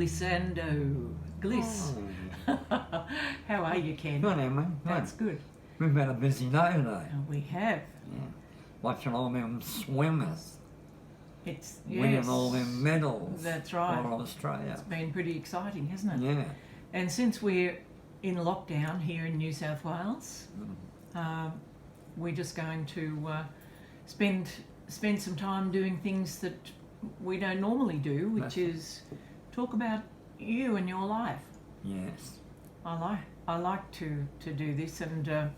Gliss and Gliss. Oh. How are you, Ken? Good, Emma. Good. That's good. We've had a busy day today. We have. Yeah. Watching all them swimmers It's winning all them medals. That's right. For Australia. It's been pretty exciting, hasn't it? Yeah. And since we're in lockdown here in New South Wales, we're just going to spend some time doing things that we don't normally do, which is talk about you and your life. Yes. I like to do this, and I'm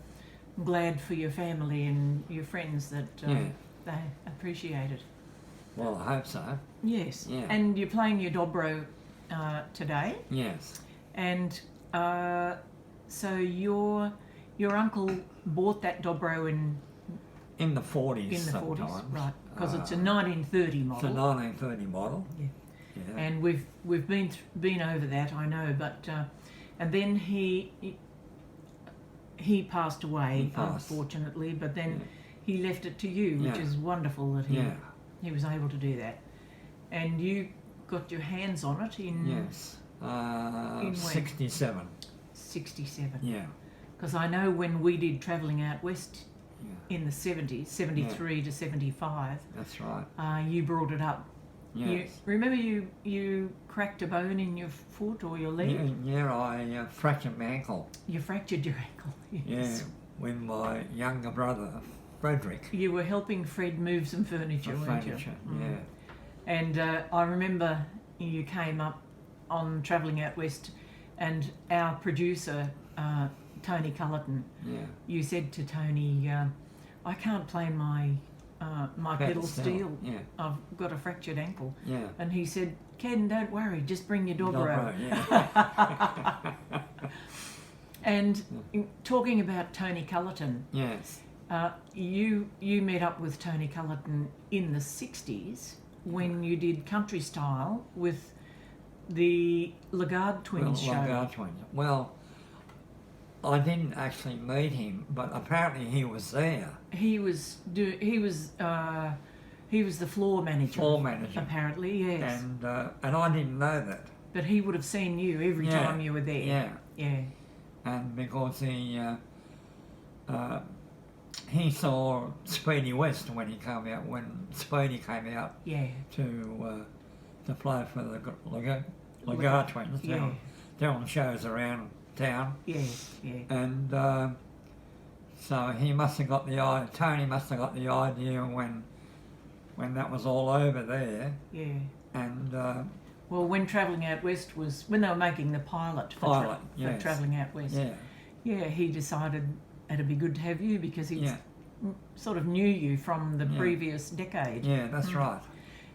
glad for your family and your friends that they appreciate it. Well, I hope so. Yes. Yeah. And you're playing your Dobro today. Yes. And so your uncle bought that Dobro in the 40s. in the sometimes. 40s, right? Because it's a 1930 model. It's a 1930 model. Yeah. Yeah. And we've been over that, I know, but and then he passed away, unfortunately. But then he left it to you, which is wonderful that he was able to do that. And you got your hands on it in in 67. 67. Yeah. Because I know when we did Travelling Out West in the 70s, 73 to 75. That's right. You brought it up. Yes. Remember you cracked a bone in your foot or your leg? Yeah, I fractured my ankle. You fractured your ankle, yes. Yeah, with my younger brother, Frederick. You were helping Fred move some furniture, weren't you? Yeah. And I remember you came up on Travelling Out West, and our producer, Tony Cullerton, you said to Tony, I can't play my pedal steel. Yeah. I've got a fractured ankle. Yeah. And he said, Ken, don't worry, just bring your Dobro. Yeah. And talking about Tony Cullerton, yes. You met up with Tony Cullerton in the 60s when you did Country Style with the Lagarde Twins show. Lagarde Twins. Well, I didn't actually meet him, but apparently he was there. He was the floor manager. Floor manager. Apparently, yes. And I didn't know that. But he would have seen you every time you were there. Yeah. Yeah. And because he saw Speedy West when he came out. When Speedy came out. Yeah. To play for the Lagarde Twins. Yeah. They're on shows around town. Yeah, yeah. And so he must have got Tony must have got the idea when that was all over there. Yeah. And well, when Travelling Out West was, when they were making the pilot for Travelling Out West, he decided it'd be good to have you because he sort of knew you from the previous decade. Yeah, that's right.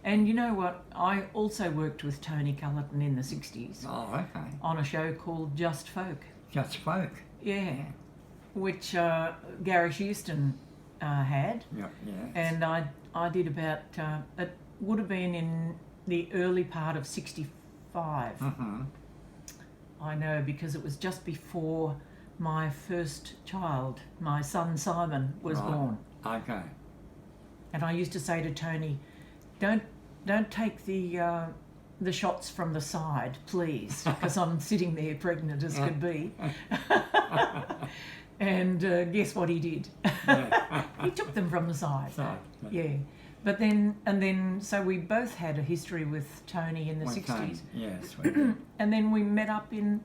And you know what? I also worked with Tony Cullerton in the 60s. Oh, okay. On a show called Just Folk. Just Folk? Yeah. Which Gary Houston had. Yeah, yeah. And I did about, it would have been in the early part of 65. Mm-hmm. I know, because it was just before my first child, my son Simon, was born. Okay. And I used to say to Tony, don't take the shots from the side, please, because I'm sitting there pregnant as could be. And guess what he did? He took them from the side. Yeah. But then, so we both had a history with Tony in the 60s. Yes, we did. And then we met up in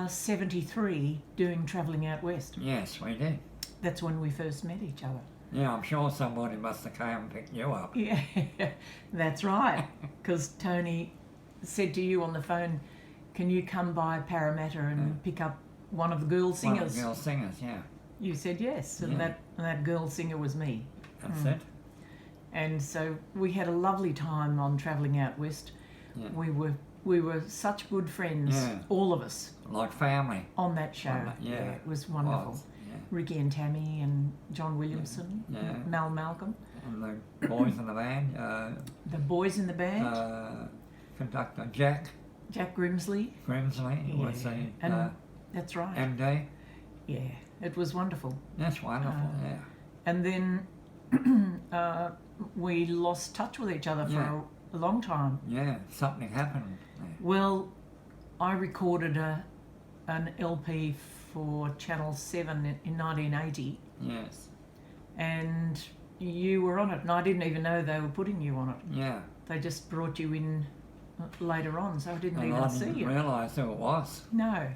73 doing Travelling Out West. Yes, we did. That's when we first met each other. Yeah, I'm sure somebody must have come and picked you up. Yeah, that's right. Because Tony said to you on the phone, can you come by Parramatta and pick up one of the girl singers? One of the girl singers, yeah. You said yes, and that girl singer was me. That's it. And so we had a lovely time on Travelling Out West. Yeah. We were such good friends, all of us. Like family. On that show. It was wonderful. Ricky and Tammy and John Williamson, Mal Malcolm. And the boys in the band. The boys in the band. Conductor Jack Grimsley. Was the that's right. MD. Yeah, it was wonderful. That's wonderful, And then we lost touch with each other a long time. Yeah, something happened there. Well, I recorded an LP for Channel 7 in 1980, Yes. and you were on it, and I didn't even know they were putting you on it. Yeah. They just brought you in later on, so I didn't And even I see didn't you. realise who it was. No.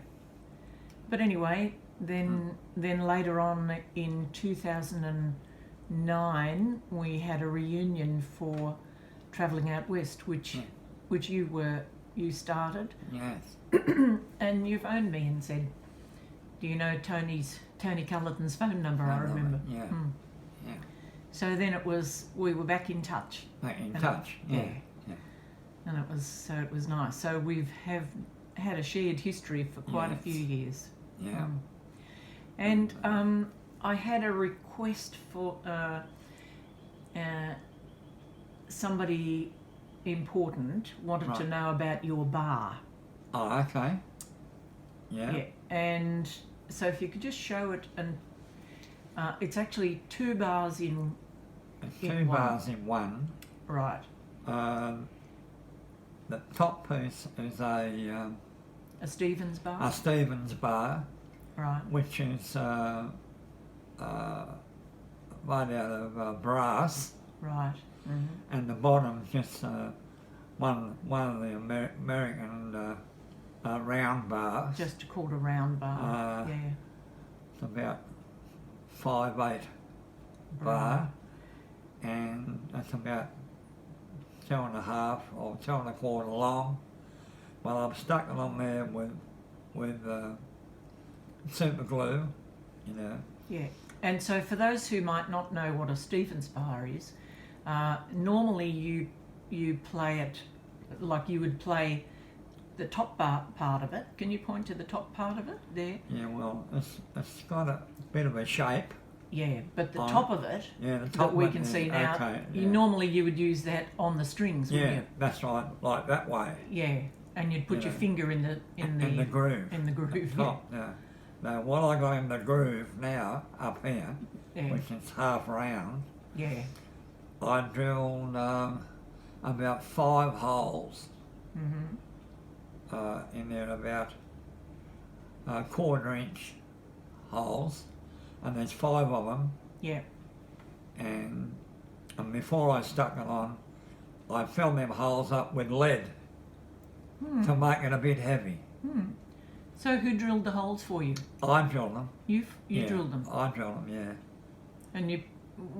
But anyway, then later on in 2009, we had a reunion for Travelling Out West, which you started, Yes. and you phoned me and said, "Do you know Tony Cullerton's phone number?" I remember. Yeah. Yeah. So then we were back in touch. Back in touch. Yeah. Yeah. And it was nice. So we've had a shared history for quite a few years. Yeah. And I had a request for somebody important wanted to know about your bar. Oh, okay. Yeah. And so if you could just show it, and it's actually 2 bars in Two bars in one. Right. The top piece is a Stevens bar. A Stevens bar, Right. which is made out of brass, Right. Mm-hmm. and the bottom's just one of the American round bars. Just called a round bar. Yeah. It's about 5'8" bar, and that's about 2.5 or 2.25 long. Well, I've stuck it on there with super glue, you know. Yeah. And so for those who might not know what a Stevens bar is, normally you play it like you would play the top part of it. Can you point to the top part of it there? Yeah, well, it's got a bit of a shape. Yeah, but the top of it, yeah, the top that we one, can see now, okay, normally you would use that on the strings, wouldn't yeah, you? that's right, like that way. Yeah, and you'd put your finger in the groove. In the groove. The top. Yeah. Now, what I got in the groove now up here, which is half round. Yeah. I drilled about 5 holes in there, about 1/4 inch holes, and there's 5 of them. Yeah. And before I stuck it on, I filled them holes up with lead to make it a bit heavy. So who drilled the holes for you? I drilled them. You drilled them? I drilled them, yeah. And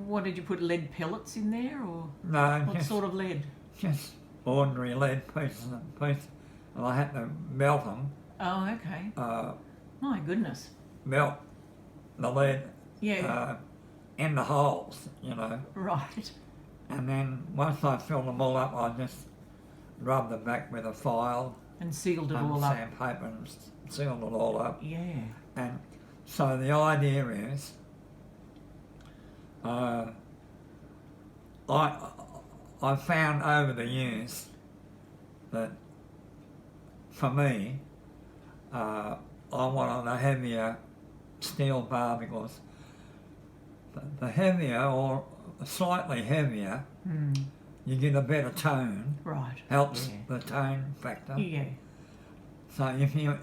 what did you put, lead pellets in there, or No, what sort of lead? Just ordinary lead pieces, and I had to melt them. Oh, okay. My goodness. Melt the lead Yeah. in the holes, you know. Right. And then once I filled them all up, I just rubbed them back with a file And sealed it and all up. sandpaper and sealed it all up. Yeah. And so the idea is, I found over the years that for me, I wanted a heavier steel bar, because the heavier or slightly heavier, you get a better tone. Right. Helps the tone factor. Yeah. So if you're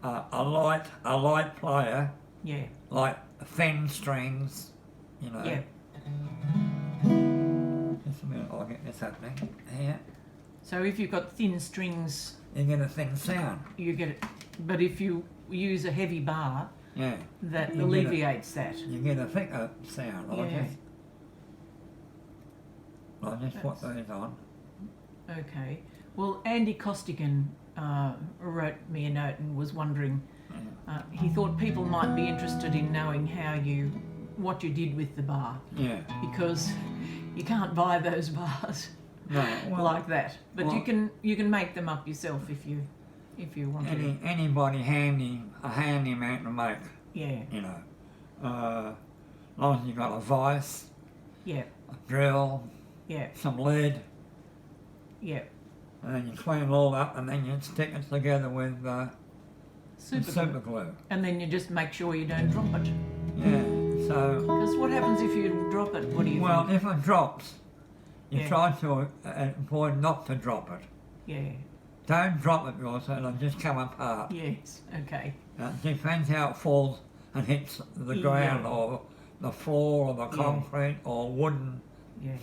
a light player, Yeah. like thin strings, you know. Yeah. Just a minute, I'll get this happening here. So if you've got thin strings, You get a thin sound. you get it. But if you use a heavy bar, Yeah. that You get alleviates that. You get a thicker sound. Yeah. I'll just put these on. Okay. Well, Andy Costigan wrote me a note and was wondering. He thought people might be interested in knowing what you did with the bar. Yeah. Because you can't buy those bars No, well, like that. But you can make them up yourself if you want to. Anybody a handyman to make. Yeah. You know, as long as you got a vice, Yeah. a drill, Yeah. some lead, Yeah. and then you clean it all up, and then you stick it together with super glue. And then you just make sure you don't drop it. Yeah. So. Because what happens if you drop it? What do you Well, think? if it drops, You try to avoid not to drop it. Yeah. Don't drop it because it'll just come apart. Yes. Okay. It depends how it falls and hits the ground or the floor or the concrete or wooden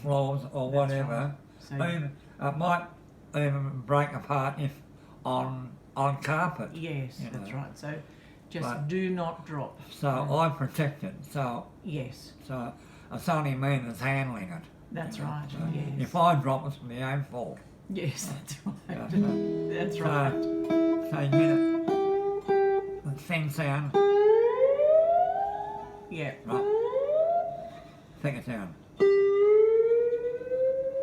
floors or whatever. Right. So, Even, it might even break apart if on carpet. yes, you that's know. right. So just do not drop. So I protect it. So Yes. So it's only me that's handling it. That's you know. right. So Yes. if I drop, it's my own fault. Yes, that's right. Yeah. That's right. So you get the thing sound, Yeah. right? Take it down.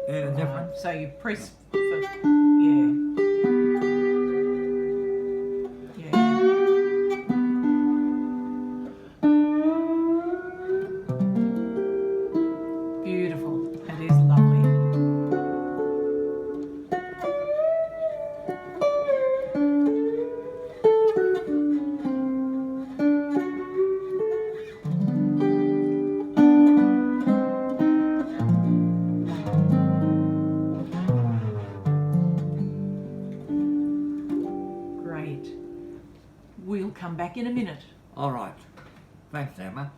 Hear the difference? So you press first. Yeah. Yeah. Beautiful. It is lovely. Great. We'll come back in a minute. All right. Thanks, Emma.